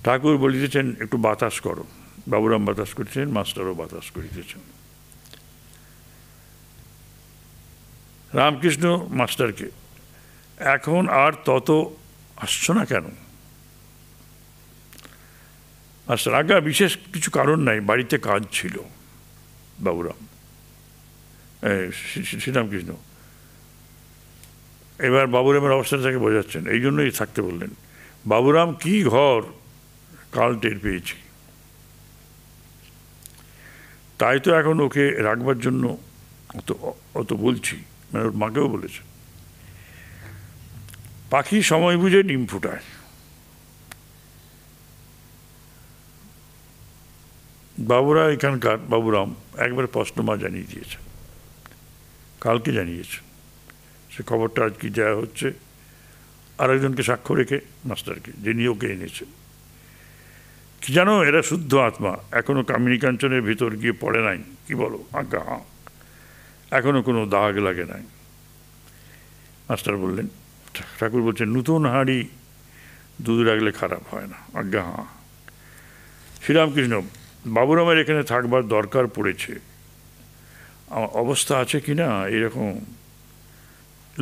ঠাকুর বলিতেছেন, একটু বাতাস করো। বাবুরাম বাতাস করিতেছেন, মাস্টারও বাতাস করিতেছেন। রামকৃষ্ণ মাস্টারকে, এখন আর তত আসছো না কেন? মাস্টার, আজ্ঞা বিশেষ কিছু কারণ নাই, বাড়িতে কাজ ছিল। বাবুরাম, শ্রীরামকৃষ্ণ এবার বাবুরামের অবস্থা তাকে বোঝাচ্ছেন, এই জন্যই থাকতে বললেন। বাবুরাম, কি ঘর, কাল টের পেয়েছি, তাই তো এখন ওকে রাখবার জন্য অত বলছি, মানে ওর মাকেও বলেছে। পাখি সময় বুঝে ডিম ফুটায়। বাবুরাম একবার প্রশ্নমা জানিয়ে দিয়েছে, কালকে জানিয়েছে। সে খবরটা আজকে দেওয়া হচ্ছে আরেকজনকে সাক্ষ্য রেখে, মাস্টারকে, যিনি ওকে এনেছে। কি জানো, এরা শুদ্ধ আত্মা, এখনো কামিনী কাঞ্চনের ভিতর গিয়ে পড়ে নাই। কি বলো? আজ্ঞা হাঁ, এখনো কোনো দাগ লাগে নাই। মাস্টার বললেন, ঠাকুর বলছেন, নূতন হাঁড়ি দুধ রাখলে খারাপ হয় না। আজ্ঞা হাঁ। শ্রীরামকৃষ্ণ, বাবুরামের এখানে থাকবার দরকার পড়েছে, আমার অবস্থা আছে কি না এরকম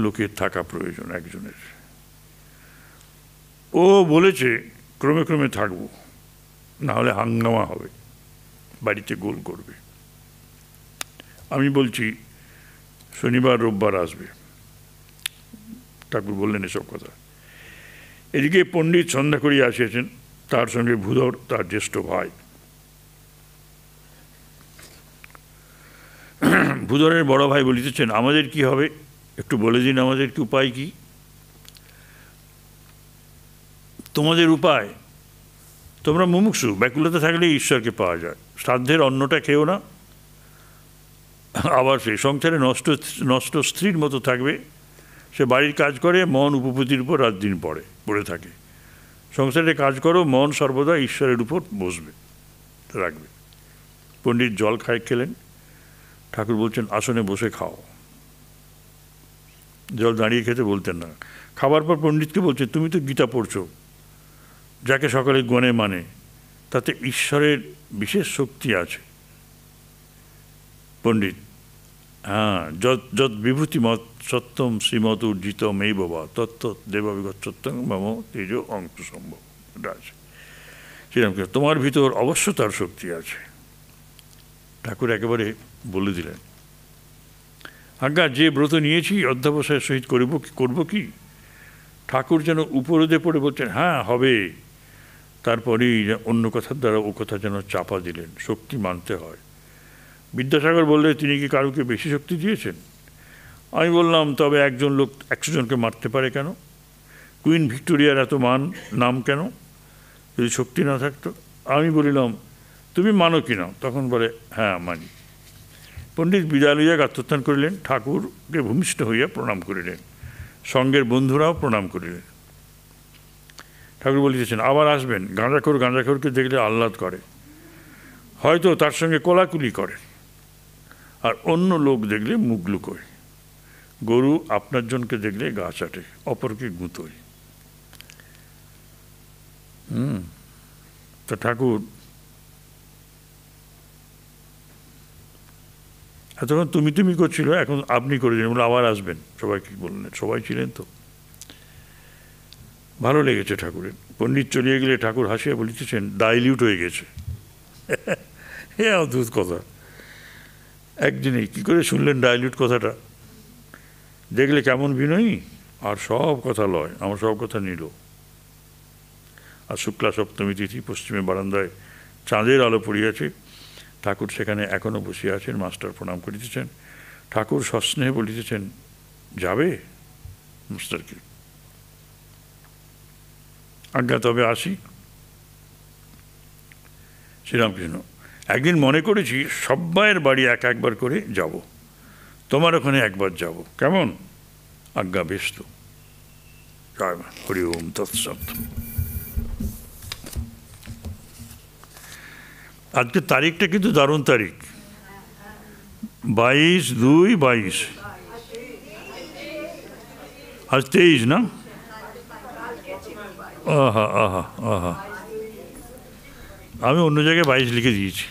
লোকের থাকা প্রয়োজন একজনের। ও বলেছে ক্রমে ক্রমে থাকবো, না হলে হাঙ্গামা হবে, বাড়িতে গোল করবে। আমি বলছি শনিবার রোববার আসবে। ঠাকুর বললেন এসব কথা। এদিকে পণ্ডিত সন্ধ্যা করিয়া আসিয়াছেন, তার সঙ্গে ভূধর তার জ্যেষ্ঠ ভাই। ভূধরের বড় ভাই বলিতেছেন, আমাদের কি হবে, একটু বলে দিন আমাদের কি উপায় কি? তোমাদের উপায়, তোমরা মুমুক্ষু, ব্যাকুলতা থাকলে ঈশ্বরকে পাওয়া যায়। শ্রাদ্ধের অন্নটা খেও না, আবার সে সংসারে নষ্ট স্ত্রীর মতো থাকবে। সে বাড়ির কাজ করে, মন উপপতির উপর রাত দিন পড়ে থাকে। সংসারে কাজ করো, মন সর্বদা ঈশ্বরের উপর রাখবে। পণ্ডিত জল খেলেন। ঠাকুর বলছেন, আসনে বসে খাও। জল দাঁড়িয়ে খেতে বলতেন না। খাবার পর পণ্ডিতকে বলছে, তুমি তো গীতা পড়ছো, যাকে সকলে গণে মানে, তাতে ঈশ্বরের বিশেষ শক্তি আছে। পণ্ডিত, হ্যাঁ, যৎ বিভূতিমত সত্যম শ্রীমত উর্জিতম এই বাবা তত্ত্ব দেবাবিগত সত্যম মম তেজ অংশ সম্ভব, এটা আছে। শ্রীরামকৃষ্ণ, তোমার ভিতর অবশ্য তার শক্তি আছে। ঠাকুর একেবারে বলে দিলেন, আজ্ঞা, যে ব্রত নিয়েছি অধ্যাবসায়ের সহিত করব কি? ঠাকুর যেন উপরোধে পড়ে বলছেন, হ্যাঁ হবে। তারপরেই অন্য কথার দ্বারা ও কথা যেন চাপা দিলেন, শক্তি মানতে হয়। বিদ্যাসাগর বললে, তিনি কি কারুকে বেশি শক্তি দিয়েছেন? আমি বললাম, তবে একজন লোক 100 জনকে মারতে পারে কেন? কুইন ভিক্টোরিয়ার এত নাম কেন, যদি শক্তি না থাকতো? আমি বলিলাম, তুমি মানো কি না? তখন বলে হ্যাঁ মানি। পণ্ডিত বিদায় লইয়া গাত্রোত্থান করিলেন, ঠাকুরকে ভূমিষ্ঠ হইয়া প্রণাম করিলেন, সঙ্গের বন্ধুরাও প্রণাম করিলেন। ঠাকুর বলিতেছেন আবার আসবেন। গাঁজাখোরকে দেখলে আহ্লাদ করে, হয়তো তার সঙ্গে কোলাকুলি করে, আর অন্য লোক দেখলে মুখ লুকোয়। গরু আপনার জনকে দেখলে গা চাটে, অপরকে গুঁতোয়। তা ঠাকুর এতক্ষণ তুমি করছিল, এখন আপনি করে দিলেন, বলে আবার আসবেন। সবাই কি বললেন? সবাই ছিলেন তো। ভালো লেগেছে ঠাকুরের। পণ্ডিত চলিয়ে গেলে ঠাকুর হাসিয়া বলিতেছেন ডাইলিউট হয়ে গেছে। এ অদ্ভুত কথা। একদিনে কী করে শুনলেন ডাইলিউট কথাটা? দেখলে কেমন বিনয়ী, আর সব কথা লয়, আমার সব কথা নিল। আর শুক্লা সপ্তমী তিথি, পশ্চিমে বারান্দায় চাঁদের আলো পড়িয়াছে, ঠাকুর সেখানে এখনও বসিয়া আছেন। মাস্টার প্রণাম করিতেছেন। ঠাকুর সস্নেহে বলিতেছেন যাবে মাস্টারকে? আজ্ঞা, তবে আসি। শ্রীরামকৃষ্ণ, একদিন মনে করেছি সব্বাইয়ের বাড়ি একবার করে যাব, তোমার ওখানে একবার যাব, কেমন? আজ্ঞা, বেশ তো। জয় মা। হরি ওম তৎসৎ। আজকের তারিখটা কিন্তু দারুণ তারিখ, 22/2/22। আজ 23 না? আহা আহা আহা, আমি অন্য জায়গায় 22 লিখে দিয়েছি।